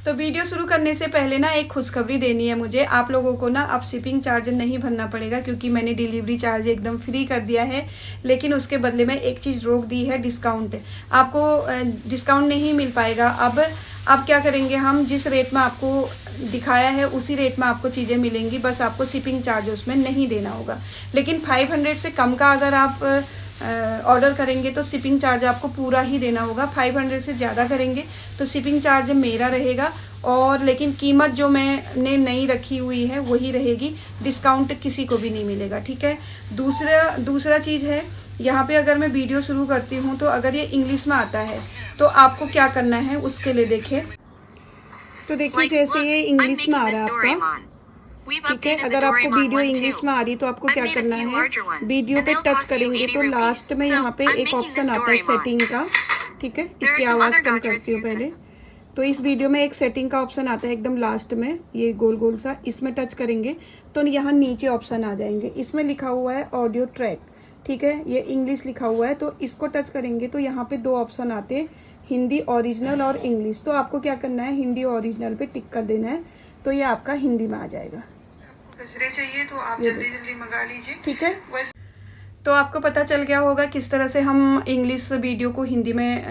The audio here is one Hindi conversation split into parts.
तो वीडियो शुरू करने से पहले ना एक खुशखबरी देनी है मुझे। आप लोगों को ना अब शिपिंग चार्ज नहीं भरना पड़ेगा, क्योंकि मैंने डिलीवरी चार्ज एकदम फ्री कर दिया है। लेकिन उसके बदले में एक चीज़ रोक दी है, डिस्काउंट। आपको डिस्काउंट नहीं मिल पाएगा। अब क्या करेंगे, हम जिस रेट में आपको दिखाया है उसी रेट में आपको चीज़ें मिलेंगी, बस आपको शिपिंग चार्ज उसमें नहीं देना होगा। लेकिन 500 से कम का अगर आप ऑर्डर करेंगे तो शिपिंग चार्ज आपको पूरा ही देना होगा। 500 से ज़्यादा करेंगे तो शिपिंग चार्ज मेरा रहेगा, और लेकिन कीमत जो मैंने नई रखी हुई है वही रहेगी। डिस्काउंट किसी को भी नहीं मिलेगा, ठीक है। दूसरा चीज़ है, यहाँ पे अगर मैं वीडियो शुरू करती हूँ तो अगर ये इंग्लिश में आता है तो आपको क्या करना है उसके लिए देखिए। तो देखिए जैसे ये इंग्लिश में आ रहा है आपका, ठीक है। अगर आपको वीडियो इंग्लिश में आ रही तो आपको क्या करना है, वीडियो पे टच करेंगे तो लास्ट में यहाँ पे एक ऑप्शन आता है सेटिंग का, ठीक है। इसकी आवाज़ कम करती हूँ पहले। तो इस वीडियो में एक सेटिंग का ऑप्शन आता है एकदम लास्ट में, ये गोल गोल सा। इसमें टच करेंगे तो यहाँ नीचे ऑप्शन आ जाएंगे, इसमें लिखा हुआ है ऑडियो ट्रैक, ठीक है। ये इंग्लिश लिखा हुआ है, तो इसको टच करेंगे तो यहाँ पे दो ऑप्शन आते हैं, हिंदी ओरिजिनल और इंग्लिश। तो आपको क्या करना है, हिंदी ओरिजिनल पे टिक कर देना है, तो ये आपका हिंदी में आ जाएगा। गजरे चाहिए तो आप जल्दी जल्दी मंगा लीजिए, ठीक है। तो आपको पता चल गया होगा किस तरह से हम इंग्लिश वीडियो को हिंदी में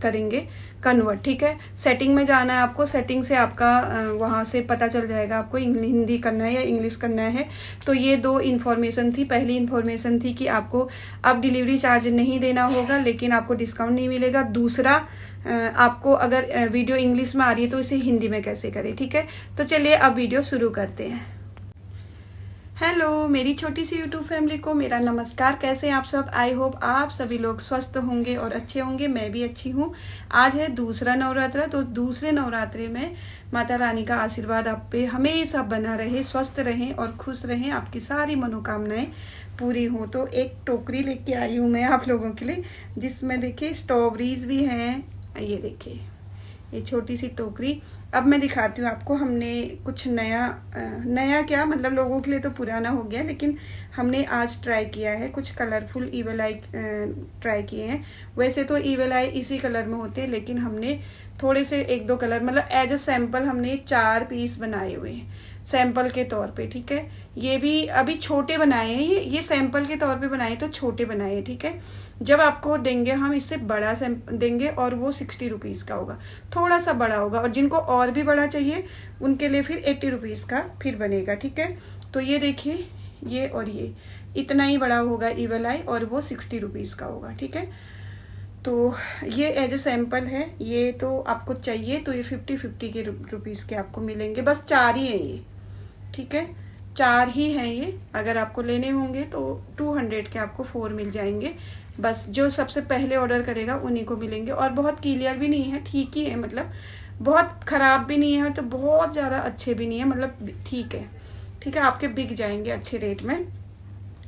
करेंगे कन्वर्ट, ठीक है। सेटिंग में जाना है आपको, सेटिंग से आपका वहाँ से पता चल जाएगा आपको हिंदी करना है या इंग्लिश करना है। तो ये दो इन्फॉर्मेशन थी। पहली इन्फॉर्मेशन थी कि आपको अब डिलीवरी चार्ज नहीं देना होगा, लेकिन आपको डिस्काउंट नहीं मिलेगा। दूसरा, आपको अगर वीडियो इंग्लिश में आ रही है तो इसे हिंदी में कैसे करें, ठीक है। तो चलिए अब वीडियो शुरू करते हैं। हेलो मेरी छोटी सी यूट्यूब फैमिली को मेरा नमस्कार। कैसे हैं आप सब? आई होप आप सभी लोग स्वस्थ होंगे और अच्छे होंगे। मैं भी अच्छी हूँ। आज है दूसरा नवरात्रा, तो दूसरे नवरात्रे में माता रानी का आशीर्वाद आप पे हमेशा बना रहे, स्वस्थ रहें और खुश रहें, आपकी सारी मनोकामनाएं पूरी हों। तो एक टोकरी लेके आई हूँ मैं आप लोगों के लिए, जिसमें देखिए स्ट्रॉबेरीज भी हैं। ये देखिए ये छोटी सी टोकरी। अब मैं दिखाती हूँ आपको, हमने कुछ नया क्या मतलब लोगों के लिए तो पुराना हो गया, लेकिन हमने आज ट्राई किया है। कुछ कलरफुल ईवल आई ट्राई किए हैं। वैसे तो ईवल आई इसी कलर में होते हैं, लेकिन हमने थोड़े से एक दो कलर मतलब एज अ सैम्पल हमने 4 पीस बनाए हुए हैं सैंपल के तौर पे, ठीक है। ये भी अभी छोटे बनाए हैं, ये सैंपल के तौर पे बनाए तो छोटे बनाए हैं, ठीक है। जब आपको देंगे हम इससे बड़ा देंगे और वो 60 रुपीज़ का होगा, थोड़ा सा बड़ा होगा। और जिनको और भी बड़ा चाहिए उनके लिए फिर 80 रुपीज़ का फिर बनेगा, ठीक है। तो ये देखिए ये और ये इतना ही बड़ा होगा ईवल आई, और वो 60 रुपीज़ का होगा, ठीक है। तो ये एज ए सैम्पल है। ये तो आपको चाहिए तो ये 50 के रुपीज़ के आपको मिलेंगे। बस 4 ही है ये, ठीक है। 4 ही हैं ये। अगर आपको लेने होंगे तो 200 के आपको 4 मिल जाएंगे। बस जो सबसे पहले ऑर्डर करेगा उन्हीं को मिलेंगे। और बहुत क्लियर भी नहीं है, ठीक ही है, मतलब बहुत ख़राब भी नहीं है तो बहुत ज़्यादा अच्छे भी नहीं है, मतलब ठीक है, ठीक है। आपके बिक जाएंगे अच्छे रेट में।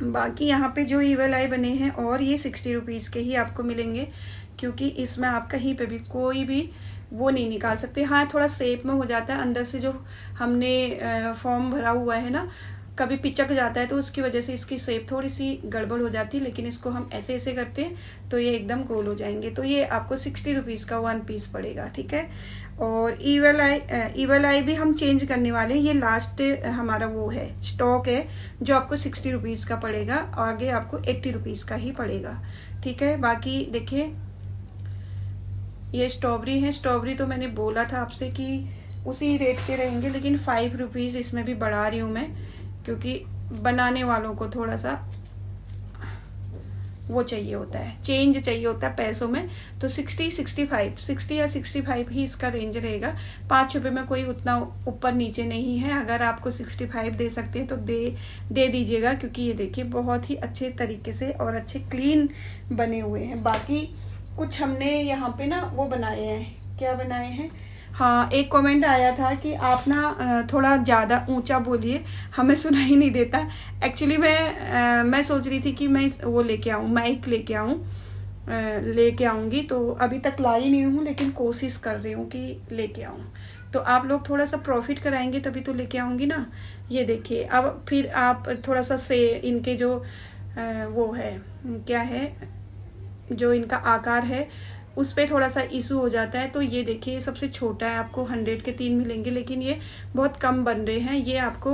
बाकी यहाँ पे जो ईवल आई बने हैं और ये 60 रुपीज़ के ही आपको मिलेंगे, क्योंकि इसमें आप कहीं पे भी कोई भी वो नहीं निकाल सकते। हाँ थोड़ा शेप में हो जाता है, अंदर से जो हमने फॉर्म भरा हुआ है ना, कभी पिचक जाता है तो उसकी वजह से इसकी शेप थोड़ी सी गड़बड़ हो जाती है। लेकिन इसको हम ऐसे ऐसे करते हैं तो ये एकदम गोल हो जाएंगे। तो ये आपको 60 रुपीज़ का 1 पीस पड़ेगा, ठीक है। और ईवल आई भी हम चेंज करने वाले हैं। ये लास्ट हमारा वो है स्टॉक है जो आपको 60 रुपीज़ का पड़ेगा, आगे आपको 80 रुपीज़ का ही पड़ेगा, ठीक है। बाकी देखिए ये स्ट्रॉबेरी है। स्ट्रॉबेरी तो मैंने बोला था आपसे कि उसी रेट के रहेंगे, लेकिन 5 रुपीज़ इसमें भी बढ़ा रही हूँ मैं, क्योंकि बनाने वालों को थोड़ा सा वो चाहिए होता है, चेंज चाहिए होता है पैसों में। तो 60 या 65 ही इसका रेंज रहेगा। 5 रुपये में कोई उतना ऊपर नीचे नहीं है। अगर आपको 65 दे सकते हैं तो दे दीजिएगा, क्योंकि ये देखिए बहुत ही अच्छे तरीके से और अच्छे क्लीन बने हुए हैं। बाकी कुछ हमने यहाँ पे ना वो बनाए हैं। क्या बनाए हैं? हाँ एक कमेंट आया था कि आप ना थोड़ा ज़्यादा ऊंचा बोलिए, हमें सुनाई नहीं देता। एक्चुअली मैं सोच रही थी कि मैं वो लेके आऊँ, माइक लेके आऊँगी। तो अभी तक लाई नहीं हूँ, लेकिन कोशिश कर रही हूँ कि लेके आऊँ। तो आप लोग थोड़ा सा प्रॉफिट कराएंगे तभी तो लेके आऊँगी ना। ये देखिए अब फिर आप थोड़ा सा से इनके जो वो है क्या है जो इनका आकार है उस पर थोड़ा सा इशू हो जाता है। तो ये देखिए सबसे छोटा है, आपको 100 के 3 मिलेंगे, लेकिन ये बहुत कम बन रहे हैं। ये आपको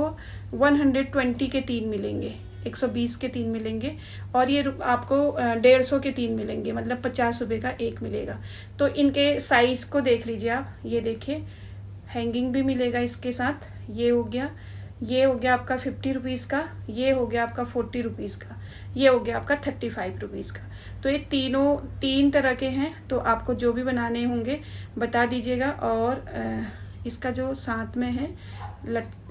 120 के 3 मिलेंगे, 120 के 3 मिलेंगे, और ये आपको 150 के 3 मिलेंगे, मतलब 50 रुपये का एक मिलेगा। तो इनके साइज को देख लीजिए आप, ये देखिए हैंगिंग भी मिलेगा इसके साथ। ये हो गया आपका 50 रुपीज़ का, ये हो गया आपका 40 रुपीज़ का, ये हो गया आपका 35 रुपीज़ का। तो ये तीन तरह के हैं। तो आपको जो भी बनाने होंगे बता दीजिएगा। और इसका जो साथ में है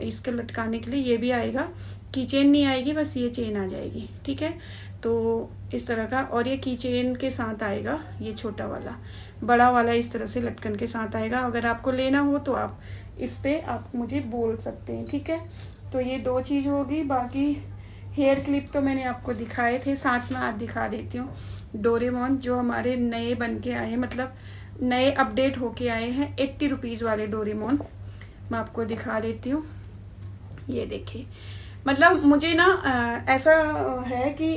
इसके लटकाने के लिए ये भी आएगा, की चेन नहीं आएगी, बस ये चेन आ जाएगी, ठीक है। तो इस तरह का, और ये की चेन के साथ आएगा, ये छोटा वाला, बड़ा वाला इस तरह से लटकन के साथ आएगा। अगर आपको लेना हो तो आप इस पे आप मुझे बोल सकते हैं, ठीक है। तो ये 2 चीज़ होगी। बाकी हेयर क्लिप तो मैंने आपको दिखाए थे, साथ में आज दिखा देती हूँ डोरेमोन जो हमारे नए बन के आए हैं, मतलब नए अपडेट होके आए हैं, 80 रुपीज़ वाले डोरेमोन मैं आपको दिखा देती हूँ। ये देखिए, मतलब मुझे ना ऐसा है कि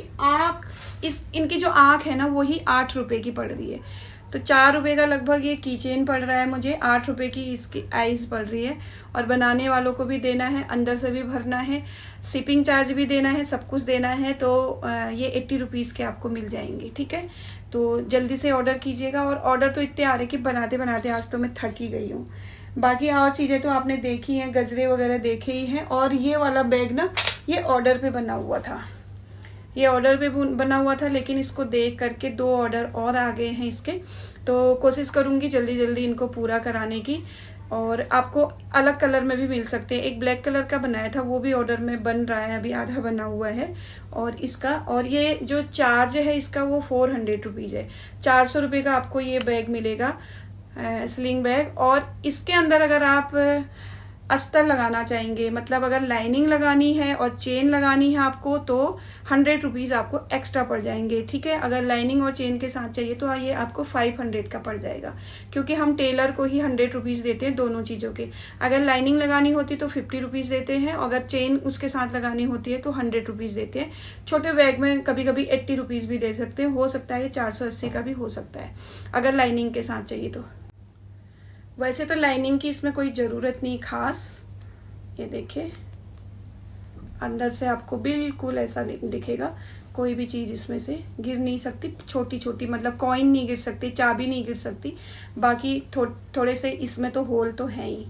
इनकी जो आँख है ना वही 8 रुपये की पड़ रही है। तो 4 रुपये का लगभग ये कीचेन पड़ रहा है मुझे, 8 रुपये की इसकी आइज़ पड़ रही है। और बनाने वालों को भी देना है, अंदर से भी भरना है, शिपिंग चार्ज भी देना है, सब कुछ देना है। तो ये 80 रुपीज़ के आपको मिल जाएंगे, ठीक है। तो जल्दी से ऑर्डर कीजिएगा। और ऑर्डर तो इतने आ रहे कि बनाते बनाते आज तो मैं थक ही गई हूँ। बाकी और चीज़ें तो आपने देखी हैं, गजरे वगैरह देखे ही हैं। और ये वाला बैग ना ये ऑर्डर पे बना हुआ था, ये ऑर्डर पे बना हुआ था, लेकिन इसको देख करके 2 ऑर्डर और आ गए हैं इसके। तो कोशिश करूँगी जल्दी जल्दी इनको पूरा कराने की। और आपको अलग कलर में भी मिल सकते हैं। एक ब्लैक कलर का बनाया था, वो भी ऑर्डर में बन रहा है, अभी आधा बना हुआ है। और ये जो चार्ज है इसका वो 400 रुपीज़ है। 400 रुपये का आपको ये बैग मिलेगा, स्लिंग बैग। और इसके अंदर अगर आप अस्तर लगाना चाहेंगे, मतलब अगर लाइनिंग लगानी है और चेन लगानी है आपको, तो 100 रुपीज़ आपको एक्स्ट्रा पड़ जाएंगे, ठीक है। अगर लाइनिंग और चेन के साथ चाहिए तो ये आपको 500 का पड़ जाएगा, क्योंकि हम टेलर को ही 100 रुपीज़ देते हैं दोनों चीज़ों के। अगर लाइनिंग लगानी होती तो 50 रुपीज़ देते हैं, अगर चेन उसके साथ लगानी होती है तो 100 रुपीज़ देते हैं। छोटे बैग में कभी कभी 80 रुपीज़ भी दे सकते हैं, हो सकता है ये 480 का भी हो सकता है अगर लाइनिंग के साथ चाहिए तो। वैसे तो लाइनिंग की इसमें कोई ज़रूरत नहीं खास। ये देखिए अंदर से आपको बिल्कुल ऐसा दिखेगा, कोई भी चीज़ इसमें से गिर नहीं सकती, छोटी छोटी मतलब कॉइन नहीं गिर सकती, चाबी नहीं गिर सकती। बाकी थोड़े से इसमें तो होल तो है ही,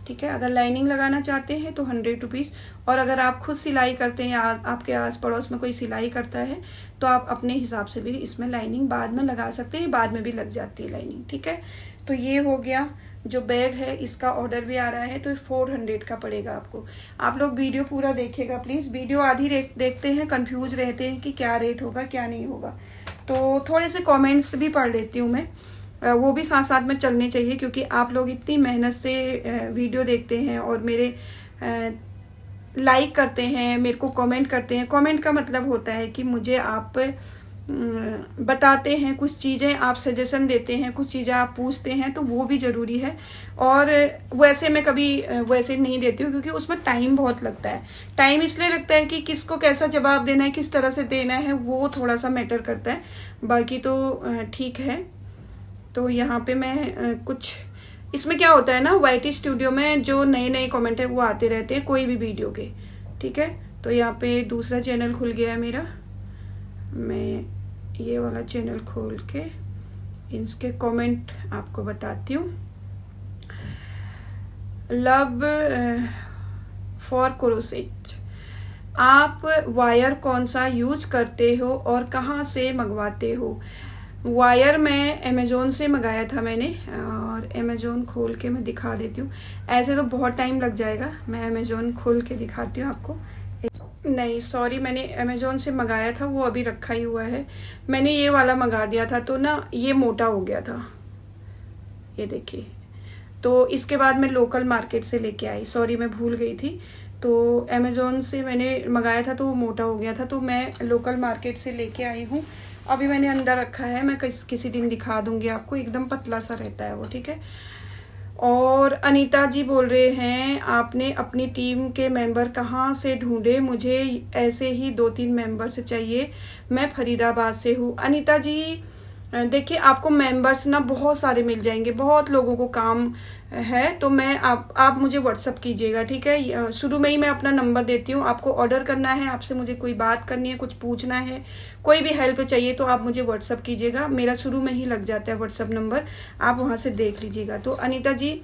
ठीक है। अगर लाइनिंग लगाना चाहते हैं तो 100 रुपीज़। और अगर आप खुद सिलाई करते हैं या आपके आस पड़ोस में कोई सिलाई करता है तो आप अपने हिसाब से भी इसमें लाइनिंग बाद में लगा सकते हैं, बाद में भी लग जाती है लाइनिंग, ठीक है। तो ये हो गया जो बैग है, इसका ऑर्डर भी आ रहा है तो 400 का पड़ेगा आपको। आप लोग वीडियो पूरा देखिएगा प्लीज़। वीडियो आधी देखते हैं, कंफ्यूज रहते हैं कि क्या रेट होगा क्या नहीं होगा। तो थोड़े से कमेंट्स भी पढ़ लेती हूँ मैं, वो भी साथ साथ में चलने चाहिए, क्योंकि आप लोग इतनी मेहनत से वीडियो देखते हैं और मेरे लाइक करते हैं, मेरे को कमेंट करते हैं। कमेंट का मतलब होता है कि मुझे आप बताते हैं कुछ चीज़ें, आप सजेशन देते हैं, कुछ चीज़ें आप पूछते हैं, तो वो भी ज़रूरी है। और वैसे मैं कभी वैसे नहीं देती हूँ, क्योंकि उसमें टाइम बहुत लगता है। टाइम इसलिए लगता है कि किसको कैसा जवाब देना है, किस तरह से देना है, वो थोड़ा सा मैटर करता है। बाकी तो ठीक है। तो यहाँ पे मैं कुछ, इसमें क्या होता है ना, YT स्टूडियो में जो नए नए कमेंट है वो आते रहते हैं कोई भी वीडियो के, ठीक है। तो यहाँ पे दूसरा चैनल खुल गया है मेरा, मैं ये वाला चैनल खोल के इसके कमेंट आपको बताती हूँ। लव फॉर क्रोसेट, आप वायर कौन सा यूज करते हो और कहाँ से मंगवाते हो? वायर मैं अमेज़ोन से मंगाया था मैंने, और अमेज़ोन खोल के मैं दिखा देती हूँ। ऐसे तो बहुत टाइम लग जाएगा, मैं अमेज़ोन खोल के दिखाती हूँ आपको। नहीं सॉरी, मैंने अमेज़ोन से मंगाया था, वो अभी रखा ही हुआ है। मैंने ये वाला मंगा दिया था तो ना ये मोटा हो गया था, ये देखिए। तो इसके बाद मैं लोकल मार्केट से लेके आई, सॉरी मैं भूल गई थी। तो अमेज़ोन से मैंने मंगाया था तो वो मोटा हो गया था, तो मैं लोकल मार्केट से लेके आई हूँ। अभी मैंने अंदर रखा है, मैं किसी दिन दिखा दूंगी आपको, एकदम पतला सा रहता है वो, ठीक है। और अनीता जी बोल रहे हैं आपने अपनी टीम के मेंबर कहाँ से ढूंढे? मुझे ऐसे ही 2-3 मेंबर से चाहिए, मैं फरीदाबाद से हूँ। अनीता जी देखिए आपको मेंबर्स ना बहुत सारे मिल जाएंगे, बहुत लोगों को काम है। तो मैं आप मुझे व्हाट्सअप कीजिएगा, ठीक है। शुरू में ही मैं अपना नंबर देती हूँ, आपको ऑर्डर करना है, आपसे मुझे कोई बात करनी है, कुछ पूछना है, कोई भी हेल्प चाहिए तो आप मुझे व्हाट्सअप कीजिएगा। मेरा शुरू में ही लग जाता है व्हाट्सअप नंबर, आप वहाँ से देख लीजिएगा। तो अनीता जी,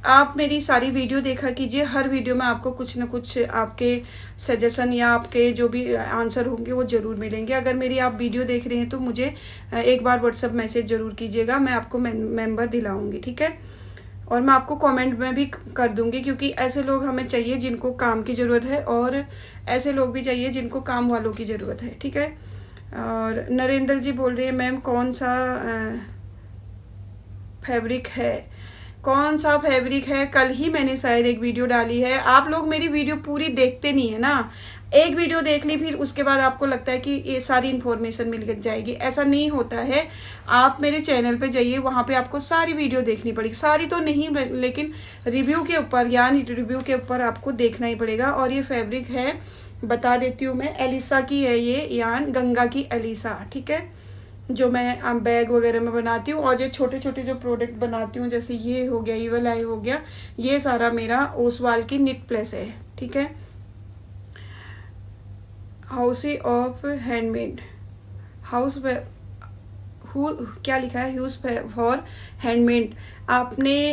आप मेरी सारी वीडियो देखा कीजिए, हर वीडियो में आपको कुछ ना कुछ आपके सजेशन या आपके जो भी आंसर होंगे वो ज़रूर मिलेंगे। अगर मेरी आप वीडियो देख रहे हैं तो मुझे एक बार व्हाट्सअप मैसेज ज़रूर कीजिएगा, मैं आपको मेंबर दिलाऊंगी, ठीक है। और मैं आपको कमेंट में भी कर दूंगी, क्योंकि ऐसे लोग हमें चाहिए जिनको काम की ज़रूरत है, और ऐसे लोग भी चाहिए जिनको काम वालों की ज़रूरत है, ठीक है। और नरेंद्र जी बोल रहे हैं मैम कौन सा फैब्रिक है, कौन सा फैब्रिक है। कल ही मैंने शायद एक वीडियो डाली है, आप लोग मेरी वीडियो पूरी देखते नहीं है ना। एक वीडियो देख ली फिर उसके बाद आपको लगता है कि ये सारी इन्फॉर्मेशन मिल जाएगी, ऐसा नहीं होता है। आप मेरे चैनल पे जाइए, वहाँ पे आपको सारी वीडियो देखनी पड़ेगी, सारी तो नहीं लेकिन रिव्यू के ऊपर, यानी रिव्यू के ऊपर आपको देखना ही पड़ेगा। और ये फैब्रिक है, बता देती हूँ मैं, एलिसा की है ये यान, गंगा की एलिसा, ठीक है, जो मैं बैग वगैरह में बनाती हूँ। और जो छोटे छोटे जो प्रोडक्ट बनाती हूँ, जैसे ये हो गया, ईवल आई हो गया, ये सारा मेरा ओसवाल की निट प्लेस है, ठीक है। हाउस ऑफ हैंडमेड, हाउस क्या लिखा है, यूज फॉर हैंडमेड। आपने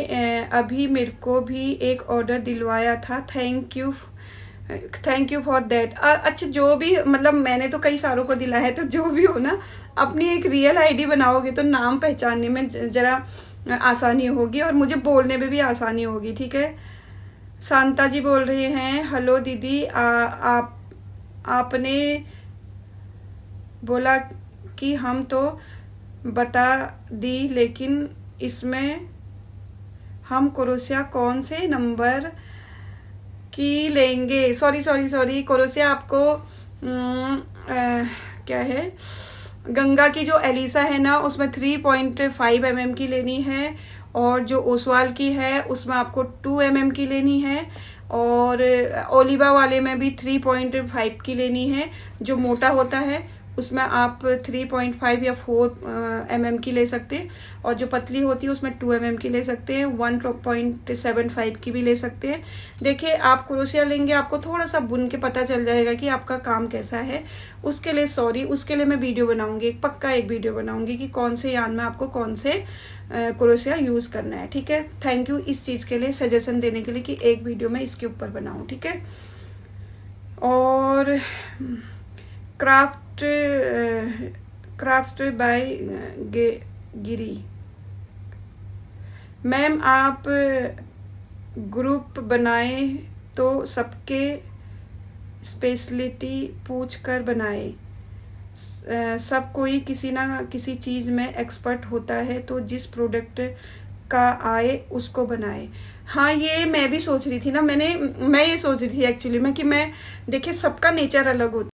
अभी मेरे को भी एक ऑर्डर दिलवाया था, थैंक यू फॉर दैट। अच्छा, जो भी मतलब मैंने तो कई सारों को दिलाया है, तो जो भी हो ना, अपनी एक रियल आईडी बनाओगे तो नाम पहचानने में जरा आसानी होगी और मुझे बोलने में भी आसानी होगी, ठीक है। शांता जी बोल रहे हैं हेलो दीदी, आपने बोला कि हम तो बता दी, लेकिन इसमें हम क्रोशिया कौन से नंबर की लेंगे। सॉरी क्रोशिया आपको क्या है, गंगा की जो एलिसा है ना, उसमें 3.5 mm की लेनी है, और जो ओसवाल की है उसमें आपको 2 mm की लेनी है, और ओलिवा वाले में भी 3.5 की लेनी है। जो मोटा होता है उसमें आप 3.5 या 4 mm की ले सकते हैं, और जो पतली होती है उसमें 2 mm की ले सकते हैं, 1.75 की भी ले सकते हैं। देखिए, आप क्रोशिया लेंगे, आपको थोड़ा सा बुन के पता चल जाएगा कि आपका काम कैसा है। उसके लिए मैं वीडियो बनाऊंगी, पक्का एक वीडियो बनाऊंगी कि कौन से यान में आपको कौन से क्रोशिया यूज़ करना है, ठीक है। थैंक यू इस चीज़ के लिए, सजेशन देने के लिए कि एक वीडियो मैं इसके ऊपर बनाऊँ, ठीक है। और क्राफ्ट बाय गिरी, मैम आप ग्रुप बनाए तो सबके स्पेशलिटी पूछ कर बनाए, सब कोई किसी ना किसी चीज़ में एक्सपर्ट होता है, तो जिस प्रोडक्ट का आए उसको बनाए। हाँ, ये मैं भी सोच रही थी ना, मैं ये सोच रही थी एक्चुअली में कि मैं, देखिए सबका नेचर अलग होता है,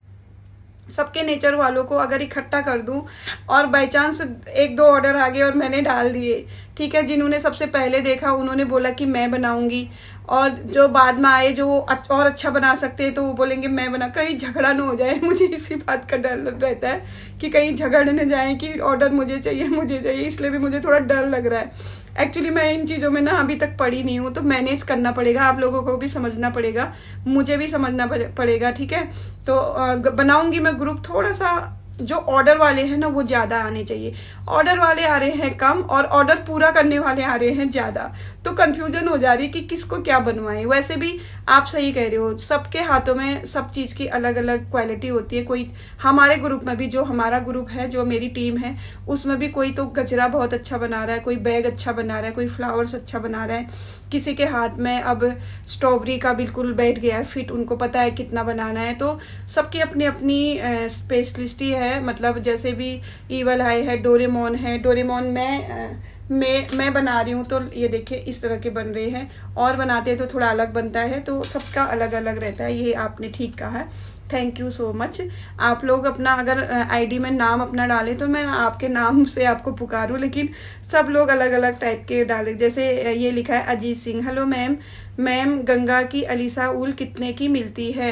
सबके नेचर वालों को अगर इकट्ठा कर दूं और बाय चांस 1-2 ऑर्डर आ गए और मैंने डाल दिए, ठीक है, जिन्होंने सबसे पहले देखा उन्होंने बोला कि मैं बनाऊंगी, और जो बाद में आए जो और अच्छा बना सकते हैं तो वो बोलेंगे मैं बना, कहीं झगड़ा न हो जाए। मुझे इसी बात का डर रहता है कि कहीं झगड़ न जाए कि ऑर्डर मुझे चाहिए, इसलिए भी मुझे थोड़ा डर लग रहा है। एक्चुअली मैं इन चीज़ों में ना अभी तक पढ़ी नहीं हूँ, तो मैनेज करना पड़ेगा, आप लोगों को भी समझना पड़ेगा, मुझे भी समझना पड़ेगा, ठीक है। तो बनाऊंगी मैं ग्रुप, थोड़ा सा जो ऑर्डर वाले हैं ना वो ज़्यादा आने चाहिए, ऑर्डर वाले आ रहे हैं कम और ऑर्डर पूरा करने वाले आ रहे हैं ज़्यादा, तो कंफ्यूजन हो जा रही है कि किसको क्या बनवाएं। वैसे भी आप सही कह रहे हो, सबके हाथों में सब चीज़ की अलग अलग क्वालिटी होती है। कोई हमारे ग्रुप में भी, जो हमारा ग्रुप है, जो मेरी टीम है, उसमें भी कोई तो गजरा बहुत अच्छा बना रहा है, कोई बैग अच्छा बना रहा है, कोई फ्लावर्स अच्छा बना रहा है, किसी के हाथ में अब स्ट्रॉबेरी का बिल्कुल बैठ गया है फिट, उनको पता है कितना बनाना है। तो सबकी अपनी अपनी स्पेशलिस्टी है, मतलब जैसे भी ईवल आई है, डोरेमोन है, डोरेमोन मैं बना रही हूँ, तो ये देखिए इस तरह के बन रहे हैं, और बनाते हैं तो थोड़ा अलग बनता है, तो सबका अलग अलग रहता है, ये आपने ठीक कहा है। Thank you so much. आप लोग अपना अगर आईडी में नाम अपना डालें तो मैं आपके नाम से आपको पुकारूं, लेकिन सब लोग अलग अलग टाइप के डाले। जैसे ये लिखा है Ajit Singh, hello ma'am, ma'am Ganga की अलीसा ऊल कितने की मिलती है?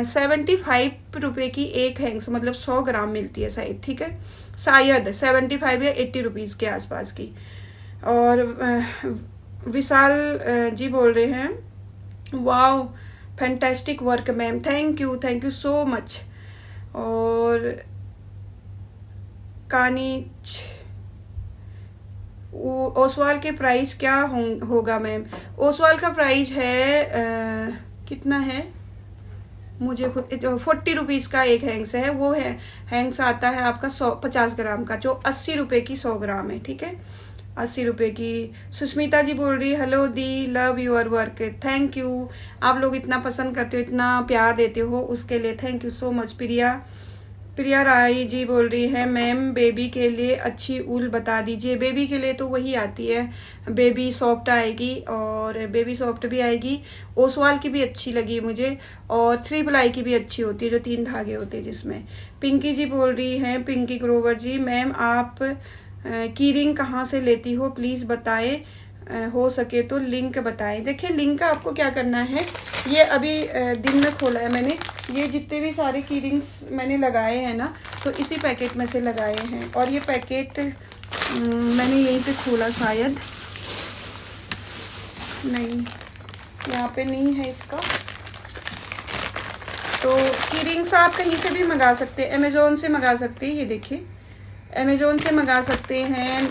75 रुपये की एक हैंग्स, मतलब 100 ग्राम मिलती है शायद, ठीक है, शायद 75 या 80 रुपीज़ के आसपास की। और विशाल जी बोल रहे हैं wow fantastic work ma'am, thank you so much. और कानी ओसवाल के प्राइस क्या होगा मैम? ओसवाल का प्राइस है कितना है, मुझे खुद 40 रुपीज़ का एक हैंग्स है। वो है हैंग्स आता है आपका 50 ग्राम का, जो 80 रुपये की 100 ग्राम है, ठीक है, 80 रुपये की। सुष्मिता जी बोल रही है hello the, love your work, thank you. आप लोग इतना पसंद करते हो, इतना प्यार देते हो, उसके लिए थैंक यू सो मच। प्रिया राय जी बोल रही है मैम बेबी के लिए अच्छी ऊल बता दीजिए। बेबी के लिए तो वही आती है, बेबी सॉफ्ट आएगी, और बेबी सॉफ्ट भी आएगी, ओसवाल की भी अच्छी लगी मुझे, और 3 प्लाई की भी अच्छी होती है, जो 3 धागे होते हैं जिसमें। पिंकी जी बोल रही हैं, पिंकी ग्रोवर जी, मैम आप की रिंग कहाँ से लेती हो प्लीज़ बताएं, हो सके तो लिंक बताएं। देखिए लिंक आपको क्या करना है, ये अभी दिन में खोला है मैंने, ये जितने भी सारे की रिंग्स मैंने लगाए हैं ना, तो इसी पैकेट में से लगाए हैं। और ये पैकेट मैंने यहीं पे खोला, शायद नहीं, यहाँ पे नहीं है इसका। तो की रिंग्स आप कहीं से भी मंगा सकते हैं, अमेज़ोन से मंगा सकते हैं, ये देखिए अमेज़ोन से मंगा सकते हैं,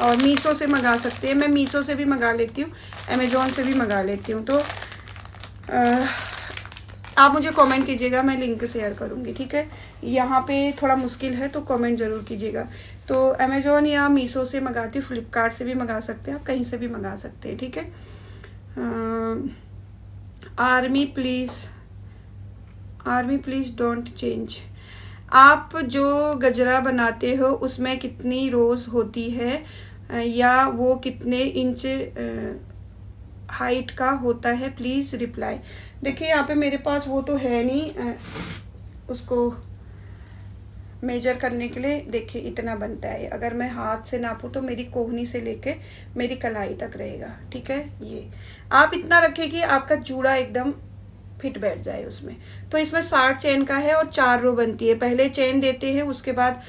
और मीशो से मंगा सकते हैं। मैं मीशो से भी मंगा लेती हूँ, अमेज़ोन से भी मंगा लेती हूँ। तो आप मुझे कमेंट कीजिएगा, मैं लिंक शेयर करूँगी, ठीक है। यहाँ पे थोड़ा मुश्किल है तो कमेंट ज़रूर कीजिएगा। तो अमेज़ोन या मीशो से मंगाती हूँ, फ्लिपकार्ट से भी मंगा सकते हैं, आप कहीं से भी मंगा सकते हैं, ठीक है। Army please don't change. आप जो गजरा बनाते हो उसमें कितनी रोज़ होती है, या वो कितने इंच हाइट का होता है, प्लीज़ रिप्लाई। देखिए यहाँ पे मेरे पास वो तो है नहीं, उसको मेजर करने के लिए। देखिए इतना बनता है, अगर मैं हाथ से नापूँ तो मेरी कोहनी से लेके मेरी कलाई तक रहेगा, ठीक है। ये आप इतना रखें कि आपका जूड़ा एकदम फिट बैठ जाए उसमें। तो इसमें 60 चेन का है और 4 रो बनती है। पहले चेन देते हैं, उसके बाद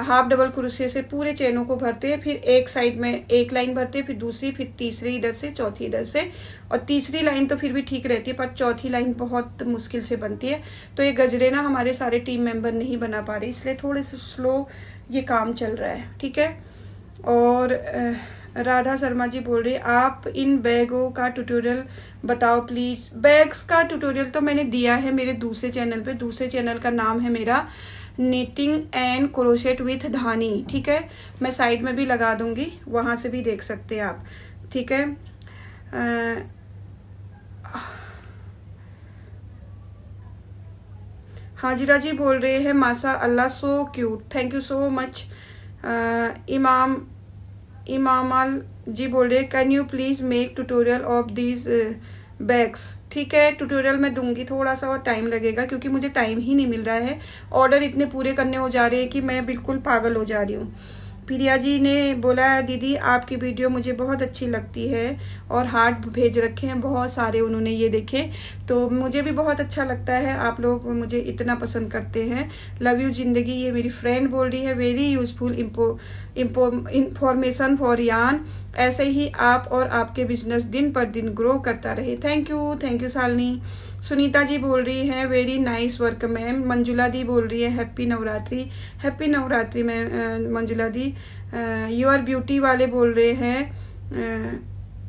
हाफ डबल क्रोशे से पूरे चेनों को भरते हैं, फिर एक साइड में एक लाइन भरते हैं, फिर दूसरी, फिर तीसरी इधर से, चौथी इधर से। और तीसरी लाइन तो फिर भी ठीक रहती है, पर चौथी लाइन बहुत मुश्किल से बनती है। तो ये गजरे ना हमारे सारे टीम मेंबर नहीं बना पा रहे, इसलिए थोड़े से स्लो ये काम चल रहा है, ठीक है। और राधा शर्मा जी बोल रही है आप इन बैगों का ट्यूटोरियल बताओ प्लीज़। बैग्स का ट्यूटोरियल तो मैंने दिया है मेरे दूसरे चैनल पे, दूसरे चैनल का नाम है मेरा निटिंग एंड क्रोशेट विथ धानी, ठीक है। मैं साइड में भी लगा दूंगी, वहाँ से भी देख सकते हैं आप, ठीक है। हाजिरा जी बोल रहे हैं माशा अल्लाह so cute, thank you so much. इमामाल जी बोल रहे हैं can you please make tutorial of these bags. ठीक है, ट्यूटोरियल मैं दूंगी, थोड़ा सा और टाइम लगेगा क्योंकि मुझे टाइम ही नहीं मिल रहा है। ऑर्डर इतने पूरे करने हो जा रहे हैं कि मैं बिल्कुल पागल हो जा रही हूँ। प्रिया जी ने बोला दीदी आपकी वीडियो मुझे बहुत अच्छी लगती है और हार्ट भेज रखे हैं बहुत सारे उन्होंने, ये देखे तो मुझे भी बहुत अच्छा लगता है, आप लोग मुझे इतना पसंद करते हैं। लव यू जिंदगी, ये मेरी फ्रेंड बोल रही है वेरी यूजफुल इंफॉर्मेशन फॉर यान। ऐसे ही आप और आपके बिजनेस दिन पर दिन ग्रो करता रहे। Thank you Shalini. सुनीता जी बोल रही हैं very nice work ma'am. Manjula दी बोल रही है हैप्पी नवरात्रि मैम। मंजुला दी योर ब्यूटी वाले बोल रहे हैं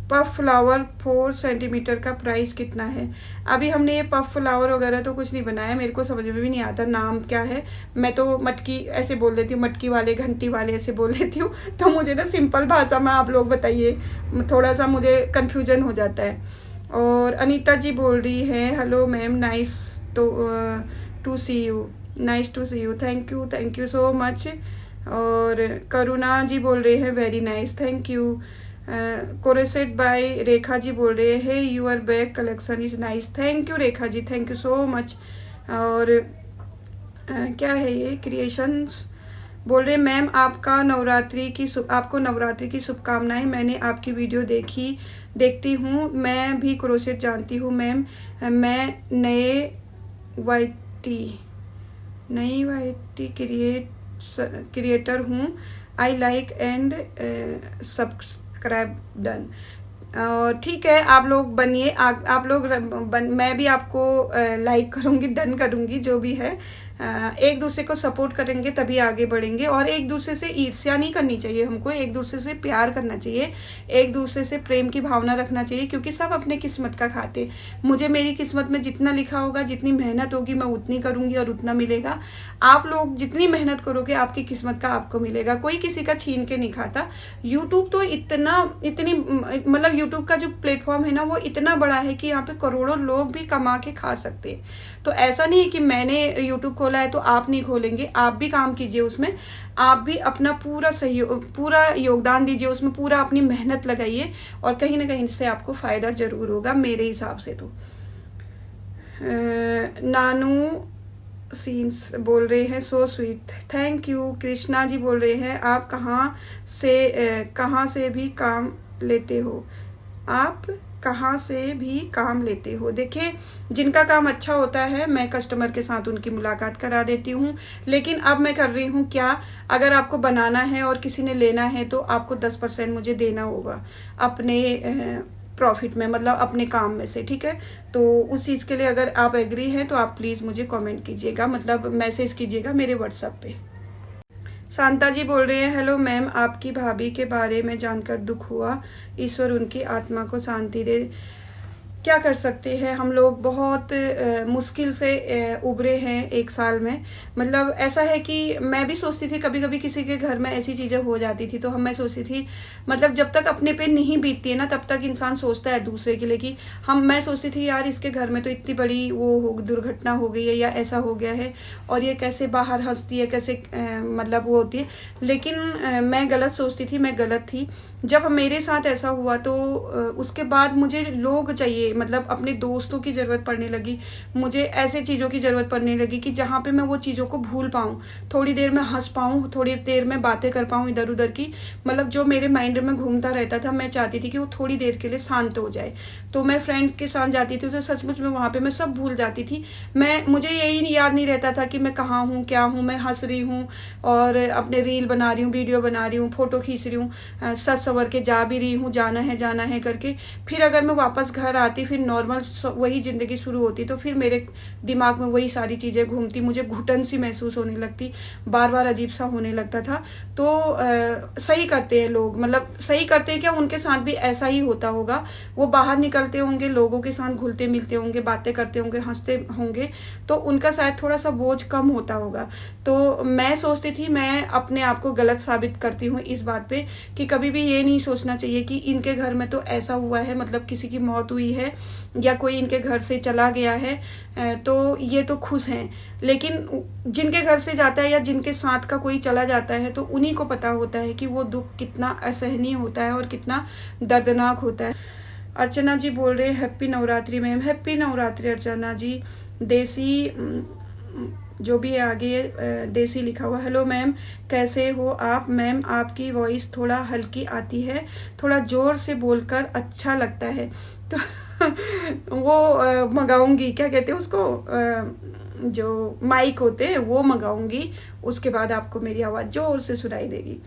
पफ फ्लावर 4 सेंटीमीटर का प्राइस कितना है। अभी हमने ये पफ फ्लावर वगैरह तो कुछ नहीं बनाया, मेरे को समझ में भी नहीं आता नाम क्या है। मैं तो मटकी ऐसे बोल देती हूँ, मटकी वाले घंटी वाले ऐसे बोल देती हूँ, तो मुझे ना सिंपल भाषा में आप लोग बताइए, थोड़ा सा मुझे कन्फ्यूजन हो जाता है। और अनीता जी बोल रही है hello ma'am nice to see you, thank you so much. और करुणा जी बोल रहे हैं वेरी नाइस, थैंक यू। कोरेसेट बाय रेखा जी बोल रहे हैं your bag collection is nice, thank you Rekha ji, thank you so much. और क्या है ये क्रिएशंस बोल रहे मैम आपको नवरात्रि की शुभकामनाएं। मैंने आपकी वीडियो देखती हूँ, मैं भी क्रोशेट जानती हूँ मैम। मैं नई वाईटी क्रिएटर हूँ। I like and subscribe done. ठीक है, आप लोग बनिए, आप लोग मैं भी आपको लाइक करूँगी, डन करूँगी, जो भी है। एक दूसरे को सपोर्ट करेंगे तभी आगे बढ़ेंगे। और एक दूसरे से ईर्ष्या नहीं करनी चाहिए हमको, एक दूसरे से प्यार करना चाहिए, एक दूसरे से प्रेम की भावना रखना चाहिए, क्योंकि सब अपने किस्मत का खाते। मुझे मेरी किस्मत में जितना लिखा होगा, जितनी मेहनत होगी मैं उतनी करूँगी और उतना मिलेगा। आप लोग जितनी मेहनत करोगे आपकी किस्मत का आपको मिलेगा। कोई किसी का छीन के नहीं खाता। यूट्यूब तो मतलब यूट्यूब का जो प्लेटफॉर्म है ना, वो इतना बड़ा है कि यहाँ पे करोड़ों लोग भी कमा के खा सकते हैं। तो ऐसा नहीं है कि मैंने यूट्यूब खोला है तो आप नहीं खोलेंगे, आप भी काम कीजिए उसमें, आप भी अपना पूरा योगदान दीजिए उसमें, पूरा अपनी मेहनत लगाइए और कहीं ना कहीं से आपको फायदा जरूर होगा मेरे हिसाब से। तो नानू सीन्स बोल रहे हैं so sweet, thank you. Krishna ji बोल रहे हैं आप कहाँ से भी काम लेते हो, आप कहाँ से भी काम लेते हो। देखिए, जिनका काम अच्छा होता है मैं कस्टमर के साथ उनकी मुलाकात करा देती हूँ, लेकिन अब मैं कर रही हूँ क्या, अगर आपको बनाना है और किसी ने लेना है तो आपको 10% मुझे देना होगा अपने प्रॉफिट में, मतलब अपने काम में से, ठीक है। तो उस चीज़ के लिए अगर आप एग्री हैं तो आप प्लीज़ मुझे कमेंट कीजिएगा, मतलब मैसेज कीजिएगा मेरे व्हाट्सएप पे। शांता जी बोल रहे हैं हेलो मैम, आपकी भाभी के बारे में जानकर दुख हुआ, ईश्वर उनकी आत्मा को शांति दे। क्या कर सकते हैं हम लोग, बहुत मुश्किल से उभरे हैं 1 साल में। मतलब ऐसा है कि मैं भी सोचती थी, कभी कभी किसी के घर में ऐसी चीज़ें हो जाती थी तो मैं सोचती थी, मतलब जब तक अपने पे नहीं बीतती है ना तब तक इंसान सोचता है दूसरे के लिए कि मैं सोचती थी यार इसके घर में तो इतनी बड़ी दुर्घटना हो गई है या ऐसा हो गया है और ये कैसे बाहर हंसती है, कैसे मतलब वो होती है। लेकिन मैं गलत सोचती थी, मैं गलत थी। जब मेरे साथ ऐसा हुआ तो उसके बाद मुझे लोग चाहिए, मतलब अपने दोस्तों की ज़रूरत पड़ने लगी, मुझे ऐसे चीज़ों की ज़रूरत पड़ने लगी कि जहाँ पे मैं वो चीज़ों को भूल पाऊँ, थोड़ी देर में हंस पाऊँ, थोड़ी देर में बातें कर पाऊँ इधर उधर की। मतलब जो मेरे माइंड में घूमता रहता था मैं चाहती थी कि वो थोड़ी देर के लिए शांत हो जाए। तो मैं फ्रेंड्स के साथ जाती थी तो सचमुच में वहाँ पे मैं सब भूल जाती थी। मुझे यही याद नहीं रहता था कि मैं कहाँ हूँ, क्या हूँ, मैं हंस रही हूँ और अपने रील बना रही हूँ, वीडियो बना रही हूँ, फोटो खींच रही हूँ, सच सवर के जा भी रही हूँ, जाना है करके। फिर अगर मैं वापस घर आती, फिर नॉर्मल वही जिंदगी शुरू होती, तो फिर मेरे दिमाग में वही सारी चीजें घूमती, मुझे घुटन सी महसूस होने लगती, बार बार अजीब सा होने लगता था। तो सही करते हैं लोग, मतलब सही करते हैं क्या, उनके साथ भी ऐसा ही होता होगा। वो बाहर निकलते होंगे, लोगों के साथ घुलते मिलते होंगे, बातें करते होंगे, हंसते होंगे, तो उनका शायद थोड़ा सा बोझ कम होता होगा। तो मैं सोचती थी, मैं अपने आप को गलत साबित करती हूँ इस बात पे कि कभी भी ये नहीं सोचना चाहिए कि इनके घर में तो ऐसा हुआ है, मतलब किसी की मौत हुई है या कोई इनके घर से चला गया है तो ये तो खुश हैं। लेकिन जिनके घर से जाता है या जिनके साथ का कोई चला जाता है तो उन्हीं को पता होता है कि वो दुख कितना असहनीय होता है और कितना दर्दनाक होता है। अर्चना जी बोल रहे हैं happy Navratri ma'am. Happy Navratri Archana ji. देसी जो भी है आगे देसी लिखा हुआ। हेलो मैम, कैसे हो आप। मैम आपकी वॉइस थोड़ा हल्की आती है, थोड़ा जोर से बोलकर अच्छा लगता है। तो वो मंगाऊंगी, क्या कहते हैं उसको, जो माइक होते हैं वो मंगाऊंगी, उसके बाद आपको मेरी आवाज़ जोर से सुनाई देगी।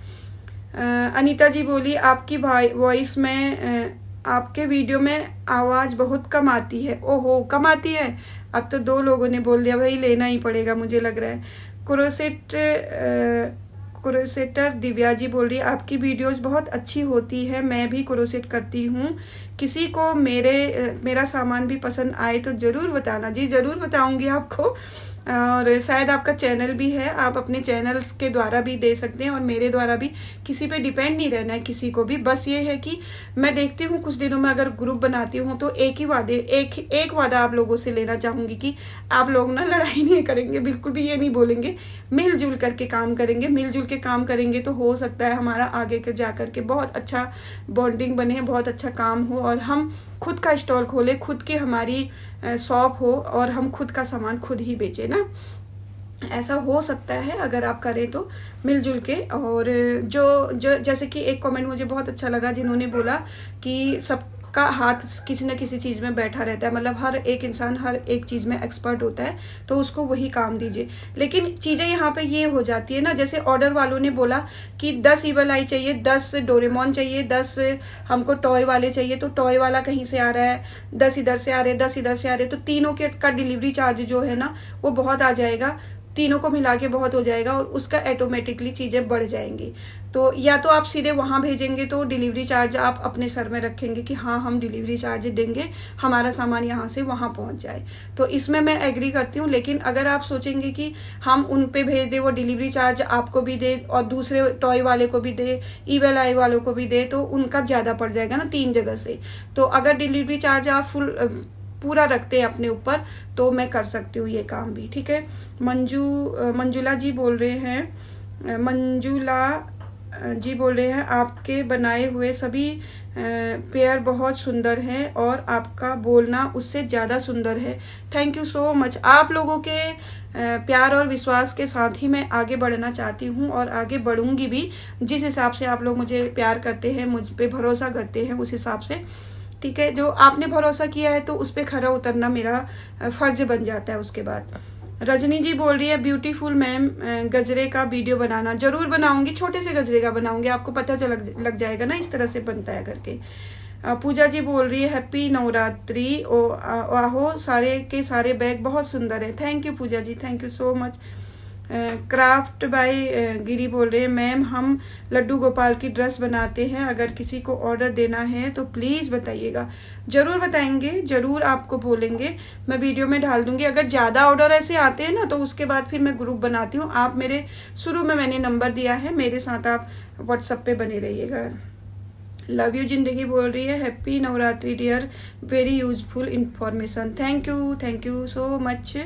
अनीता जी बोली आपकी वॉइस में आपके वीडियो में आवाज़ बहुत कम आती है। ओहो, कम आती है। अब तो 2 लोगों ने बोल दिया, भाई लेना ही पड़ेगा मुझे लग रहा है। क्रोसेटर दिव्या जी बोल रही है आपकी वीडियोस बहुत अच्छी होती है, मैं भी क्रोसेट करती हूँ, किसी को मेरा सामान भी पसंद आए तो ज़रूर बताना। जी ज़रूर बताऊँगी आपको। और शायद आपका चैनल भी है, आप अपने चैनल्स के द्वारा भी दे सकते हैं और मेरे द्वारा भी। किसी पे डिपेंड नहीं रहना है किसी को भी। बस ये है कि मैं देखती हूँ कुछ दिनों में अगर ग्रुप बनाती हूँ तो एक वादा आप लोगों से लेना चाहूँगी कि आप लोग ना लड़ाई नहीं करेंगे, बिल्कुल भी ये नहीं बोलेंगे, मिलजुल करके काम करेंगे। मिलजुल के काम करेंगे तो हो सकता है हमारा आगे के जा करके बहुत अच्छा बॉन्डिंग बने, बहुत अच्छा काम हो और हम खुद का स्टॉल खोले, खुद की हमारी शॉप हो और हम खुद का सामान खुद ही बेचें ना। ऐसा हो सकता है अगर आप करें तो मिलजुल के। और जो जैसे कि एक कमेंट मुझे बहुत अच्छा लगा जिन्होंने बोला कि सबका हाथ किसी न किसी चीज़ में बैठा रहता है, मतलब हर एक इंसान हर एक चीज़ में एक्सपर्ट होता है, तो उसको वही काम दीजिए। लेकिन चीज़ें यहाँ पे ये हो जाती है ना, जैसे ऑर्डर वालों ने बोला कि 10 ईवल आई चाहिए, 10 डोरेमोन चाहिए, 10 हमको टॉय वाले चाहिए, तो टॉय वाला कहीं से आ रहा है, 10 इधर से आ रहे, 10 इधर से आ रहे, तो तीनों के का डिलीवरी चार्ज जो है ना वो बहुत आ जाएगा, तीनों को मिला के बहुत हो जाएगा और उसका ऑटोमेटिकली चीज़ें बढ़ जाएंगी। तो या तो आप सीधे वहाँ भेजेंगे तो डिलीवरी चार्ज आप अपने सर में रखेंगे कि हाँ हम डिलीवरी चार्ज देंगे, हमारा सामान यहाँ से वहाँ पहुँच जाए, तो इसमें मैं एग्री करती हूँ। लेकिन अगर आप सोचेंगे कि हम उन पे भेज दे, वो डिलीवरी चार्ज आपको भी दे और दूसरे टॉय वाले को भी दे, ईवेल आई वालों को भी दे, तो उनका ज़्यादा पड़ जाएगा ना 3 जगह से। तो अगर डिलीवरी चार्ज आप पूरा रखते हैं अपने ऊपर तो मैं कर सकती हूँ ये काम भी, ठीक है। मंजुला जी बोल रहे हैं, आपके बनाए हुए सभी पेयर बहुत सुंदर हैं और आपका बोलना उससे ज़्यादा सुंदर है। Thank you so much. आप लोगों के प्यार और विश्वास के साथ ही मैं आगे बढ़ना चाहती हूँ और आगे बढ़ूंगी भी। जिस हिसाब से आप लोग मुझे प्यार करते हैं, मुझ पे भरोसा करते हैं, उस हिसाब से, ठीक है। जो आपने भरोसा किया है तो उस पर खरा उतरना मेरा फर्ज बन जाता है। उसके बाद रजनी जी बोल रही है ब्यूटीफुल मैम, गजरे का वीडियो बनाना। जरूर बनाऊंगी, छोटे से गजरे का बनाऊंगी, आपको पता लग जाएगा ना इस तरह से बनता है करके। पूजा जी बोल रही है हैप्पी नवरात्रि, आहो सारे के सारे बैग बहुत सुंदर है। Thank you Puja ji, thank you so much. Craft by Giri बोल रहे हैं मैम हम लड्डू गोपाल की ड्रेस बनाते हैं, अगर किसी को ऑर्डर देना है तो प्लीज़ बताइएगा। ज़रूर बताएंगे, ज़रूर आपको बोलेंगे, मैं वीडियो में डाल दूंगी। अगर ज़्यादा ऑर्डर ऐसे आते हैं ना तो उसके बाद फिर मैं ग्रुप बनाती हूँ। आप मेरे शुरू में मैंने नंबर दिया है, मेरे साथ आप व्हाट्सएप पे बने रहिएगा। लव यू जिंदगी बोल रही है happy Navratri dear, very useful information. Thank you so much.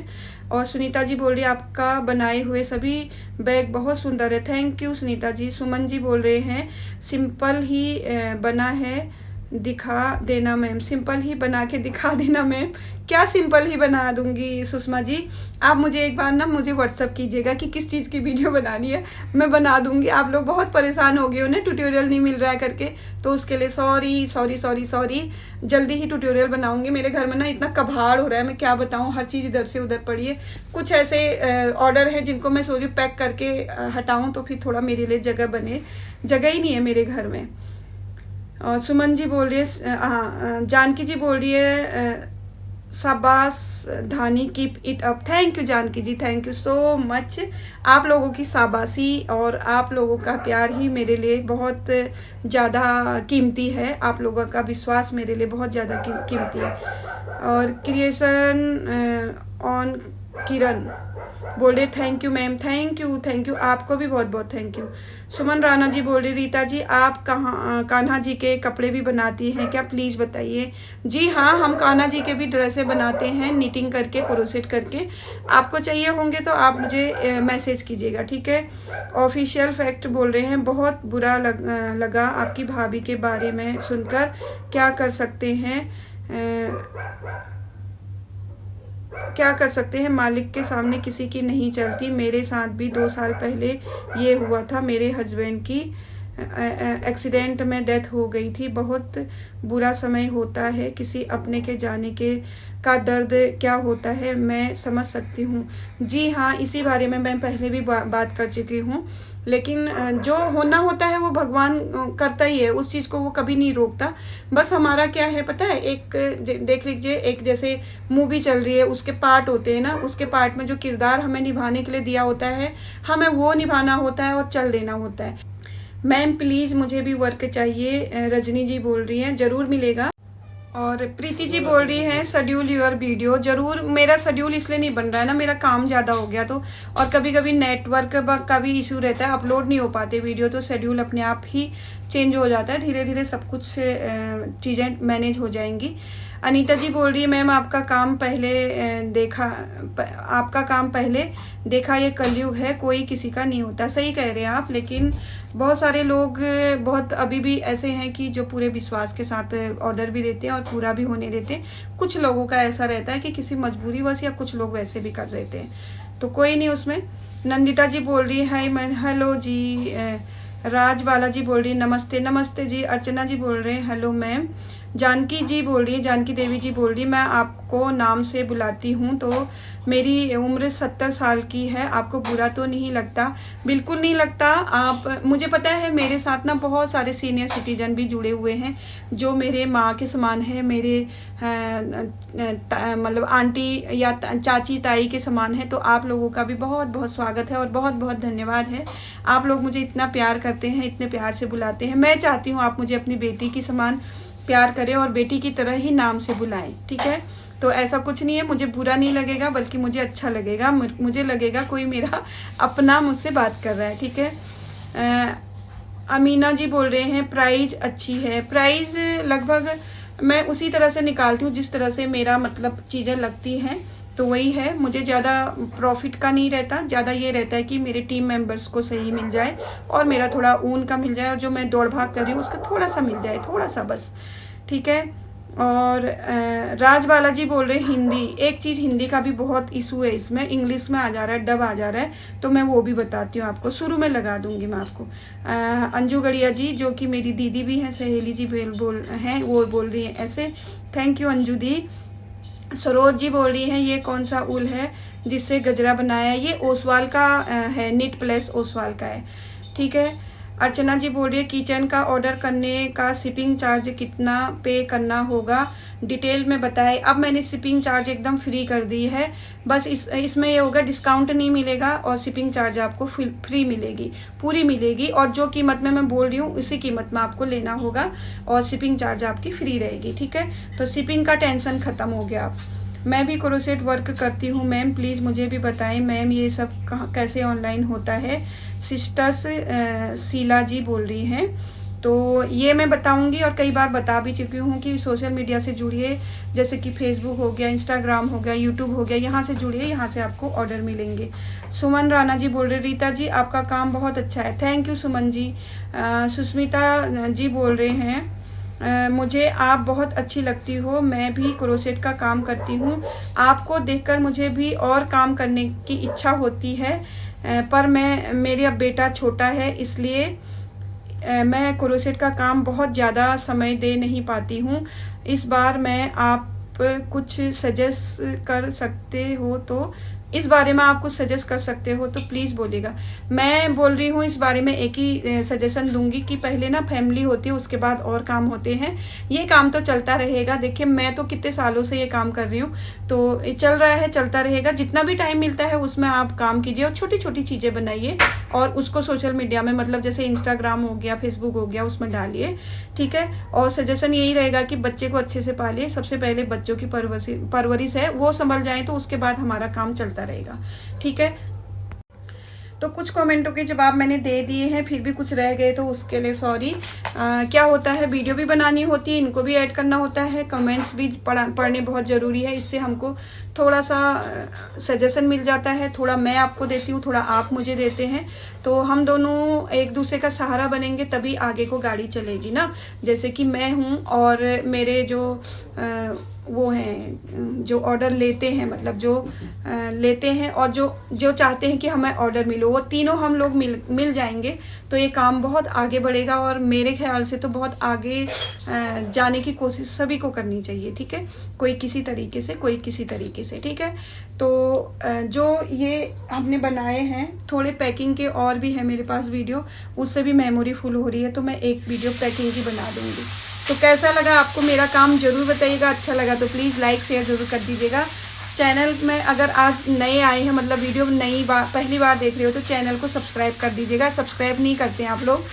और सुनीता जी बोल रही है आपका बनाए हुए सभी बैग बहुत सुंदर है। Thank you Sunita ji. सुमन जी बोल रहे हैं सिंपल ही बना है दिखा देना मैम, सिंपल ही बना के दिखा देना मैम। क्या सिंपल ही बना दूंगी सुषमा जी, आप मुझे एक बार ना मुझे व्हाट्सअप कीजिएगा कि किस चीज़ की वीडियो बनानी है, मैं बना दूंगी। आप लोग बहुत परेशान हो गए हो ना ट्यूटोरियल नहीं मिल रहा है करके, तो उसके लिए सॉरी। जल्दी ही ट्यूटोरियल बनाऊंगी। मेरे घर में ना इतना कभाड़ हो रहा है, मैं क्या बताऊँ, हर चीज़ इधर से उधर पड़ी है। कुछ ऐसे ऑर्डर है जिनको मैं सोच रही पैक करके हटाऊँ तो फिर थोड़ा मेरे लिए जगह बने, जगह ही नहीं है मेरे घर में। और सुमन जी बोल रही है, हाँ जानकी जी बोल रही है शाबाश Dhani keep it up. Thank you Janaki ji, thank you so much. आप लोगों की शाबाशी और आप लोगों का प्यार ही मेरे लिए बहुत ज़्यादा कीमती है, आप लोगों का विश्वास मेरे लिए बहुत ज़्यादा कीमती है। और क्रिएशन ऑन किरण बोल रहे thank you ma'am, thank you आपको भी बहुत बहुत थैंक यू। सुमन राणा जी बोल रही रीता जी आप कान्हा जी के कपड़े भी बनाती हैं क्या, प्लीज़ बताइए। जी हाँ, हम कान्हा जी के भी ड्रेसें बनाते हैं निटिंग करके, क्रोसेट करके। आपको चाहिए होंगे तो आप मुझे मैसेज कीजिएगा, ठीक है। ऑफिशियल फैक्ट बोल रहे हैं बहुत बुरा लगा आपकी भाभी के बारे में सुनकर, क्या कर सकते हैं मालिक के सामने किसी की नहीं चलती। मेरे साथ भी 2 साल पहले ये हुआ था, मेरे हस्बैंड की एक्सीडेंट में डेथ हो गई थी। बहुत बुरा समय होता है, किसी अपने के जाने के का दर्द क्या होता है मैं समझ सकती हूँ। जी हाँ, इसी बारे में मैं पहले भी बात कर चुकी हूँ। लेकिन जो होना होता है वो भगवान करता ही है, उस चीज़ को वो कभी नहीं रोकता। बस हमारा क्या है पता है, एक देख लीजिए, एक जैसे मूवी चल रही है, उसके पार्ट होते हैं ना, उसके पार्ट में जो किरदार हमें निभाने के लिए दिया होता है, हमें वो निभाना होता है और चल देना होता है। मैम प्लीज़ मुझे भी वर्क चाहिए, रजनी जी बोल रही हैं, ज़रूर मिलेगा। और प्रीति जी बोल रही है शेड्यूल योर वीडियो। जरूर, मेरा शेड्यूल इसलिए नहीं बन रहा है ना, मेरा काम ज़्यादा हो गया तो, और कभी कभी नेटवर्क का भी इशू रहता है, अपलोड नहीं हो पाते वीडियो, तो शेड्यूल अपने आप ही चेंज हो जाता है। धीरे धीरे सब कुछ चीज़ें मैनेज हो जाएंगी। अनीता जी बोल रही है मैम आपका काम पहले देखा ये कलयुग है, कोई किसी का नहीं होता। सही कह रहे हैं आप, लेकिन बहुत सारे लोग बहुत अभी भी ऐसे हैं कि जो पूरे विश्वास के साथ ऑर्डर भी देते हैं और पूरा भी होने देते हैं। कुछ लोगों का ऐसा रहता है कि किसी मजबूरी वश, या कुछ लोग वैसे भी कर देते हैं, तो कोई नहीं उसमें। नंदिता जी बोल रही है हेलो जी। राज बालाजी बोल रही है नमस्ते। नमस्ते जी। अर्चना जी बोल रहे हैं हेलो मैम। जानकी जी बोल रही है, जानकी देवी जी बोल रही है मैं आपको नाम से बुलाती हूँ, तो मेरी उम्र 70 साल की है, आपको बुरा तो नहीं लगता? बिल्कुल नहीं लगता। आप, मुझे पता है मेरे साथ ना बहुत सारे सीनियर सिटीजन भी जुड़े हुए हैं जो मेरे माँ के समान है, मेरे मतलब आंटी या चाची ताई के समान है। तो आप लोगों का भी बहुत बहुत स्वागत है और बहुत बहुत धन्यवाद है। आप लोग मुझे इतना प्यार करते हैं, इतने प्यार से बुलाते हैं। मैं चाहती हूँ आप मुझे अपनी बेटी की समान प्यार करें और बेटी की तरह ही नाम से बुलाएं, ठीक है? तो ऐसा कुछ नहीं है, मुझे बुरा नहीं लगेगा, बल्कि मुझे अच्छा लगेगा। मुझे लगेगा कोई मेरा अपना मुझसे बात कर रहा है, ठीक है? अमीना जी बोल रहे हैं प्राइस अच्छी है। प्राइस लगभग मैं उसी तरह से निकालती हूँ जिस तरह से मेरा मतलब चीज़ें लगती हैं, तो वही है। मुझे ज़्यादा प्रॉफिट का नहीं रहता, ज़्यादा ये रहता है कि मेरे टीम मेंबर्स को सही मिल जाए और मेरा थोड़ा ऊन का मिल जाए, और जो मैं दौड़ भाग कर रही हूँ उसका थोड़ा सा मिल जाए, थोड़ा सा बस, ठीक है? और राज बालाजी बोल रहे हिंदी। एक चीज़, हिंदी का भी बहुत इशू है इसमें, इंग्लिश में आ जा रहा है, डब आ जा रहा है, तो मैं वो भी बताती हूँ आपको, शुरू में लगा दूंगी मैं आपको। अंजू गड़िया जी जो कि मेरी दीदी भी हैं, सहेली जी बोल हैं, वो बोल रही हैं ऐसे। थैंक यू अंजू दी। सरोज जी बोल रही हैं ये कौन सा ऊल है जिससे गजरा बनाया है? ये ओसवाल का है, निट प्लस ओसवाल का है, ठीक है? अर्चना जी बोल रही है किचन का ऑर्डर करने का शिपिंग चार्ज कितना पे करना होगा, डिटेल में बताएं। अब मैंने शिपिंग चार्ज एकदम फ्री कर दी है, बस इसमें ये होगा डिस्काउंट नहीं मिलेगा और शिपिंग चार्ज आपको फ्री मिलेगी, पूरी मिलेगी, और जो कीमत में मैं बोल रही हूँ उसी कीमत में आपको लेना होगा और शिपिंग चार्ज आपकी फ्री रहेगी, ठीक है? तो शिपिंग का टेंशन खत्म हो गया। मैं भी क्रोशेट वर्क करती हूँ मैम, प्लीज़ मुझे भी बताएं मैम ये सब कैसे ऑनलाइन होता है। सिस्टर्स शीला जी बोल रही हैं, तो ये मैं बताऊंगी और कई बार बता भी चुकी हूँ कि सोशल मीडिया से जुड़िए, जैसे कि फेसबुक हो गया, इंस्टाग्राम हो गया, यूट्यूब हो गया, यहाँ से जुड़िए, यहाँ से आपको ऑर्डर मिलेंगे। सुमन राणा जी बोल रहे रीता जी आपका काम बहुत अच्छा है। Thank you Suman ji. सुष्मिता जी बोल रहे हैं मुझे आप बहुत अच्छी लगती हो, मैं भी क्रोशेट का काम करती हूँ, आपको देखकर मुझे भी और काम करने की इच्छा होती है, पर मेरा बेटा छोटा है इसलिए मैं क्रोशेट का काम बहुत ज़्यादा समय दे नहीं पाती हूँ। इस बार मैं आप कुछ सजेस्ट कर सकते हो तो इस बारे में आप कुछ सजेस्ट कर सकते हो तो प्लीज़ बोलिएगा। मैं बोल रही हूँ इस बारे में एक ही सजेशन दूंगी कि पहले ना फैमिली होती है, उसके बाद और काम होते हैं। ये काम तो चलता रहेगा, देखिए मैं तो कितने सालों से ये काम कर रही हूँ, तो चल रहा है, चलता रहेगा। जितना भी टाइम मिलता है उसमें आप काम कीजिए और छोटी छोटी चीज़ें बनाइए और उसको सोशल मीडिया में, मतलब जैसे इंस्टाग्राम हो गया, फेसबुक हो गया, उसमें डालिए, ठीक है? और सजेशन यही रहेगा कि बच्चे को अच्छे से पालिए। सबसे पहले बच्चों की परवरिश है, वो संभल जाए तो उसके बाद हमारा काम चलता रहेगा, ठीक है? तो कुछ कमेंटों के जवाब मैंने दे दिए हैं, फिर भी कुछ रह गए तो उसके लिए सॉरी। क्या होता है, वीडियो भी बनानी होती है, इनको भी ऐड करना होता है, कमेंट्स भी पढ़ने बहुत ज़रूरी है। इससे हमको थोड़ा सा सजेशन मिल जाता है, थोड़ा मैं आपको देती हूँ, थोड़ा आप मुझे देते हैं, तो हम दोनों एक दूसरे का सहारा बनेंगे, तभी आगे को गाड़ी चलेगी ना। जैसे कि मैं हूँ और मेरे जो वो हैं जो ऑर्डर लेते हैं, मतलब जो लेते हैं और जो चाहते हैं कि हमें ऑर्डर मिलो, वो तीनों हम लोग मिल जाएंगे तो ये काम बहुत आगे बढ़ेगा। और मेरे ख्याल से तो बहुत आगे जाने की कोशिश सभी को करनी चाहिए, ठीक है? कोई किसी तरीके से, कोई किसी तरीके से, ठीक है? तो जो ये हमने बनाए हैं, थोड़े पैकिंग के और भी है मेरे पास वीडियो, उससे भी मेमोरी फुल हो रही है, तो मैं एक वीडियो पैकिंग की बना दूंगी। तो कैसा लगा आपको मेरा काम ज़रूर बताइएगा, अच्छा लगा तो प्लीज़ लाइक शेयर ज़रूर कर दीजिएगा। चैनल में अगर आज नए आए हैं, मतलब वीडियो पहली बार देख रहे हो, तो चैनल को सब्सक्राइब कर दीजिएगा। सब्सक्राइब नहीं करते हैं आप लोग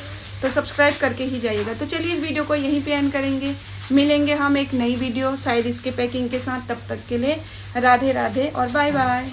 तो सब्सक्राइब करके ही जाइएगा। तो चलिए इस वीडियो को यहीं पे एंड करेंगे। मिलेंगे हम एक नई वीडियो शायद इसके पैकिंग के साथ। तब तक के लिए राधे राधे और बाय बाय।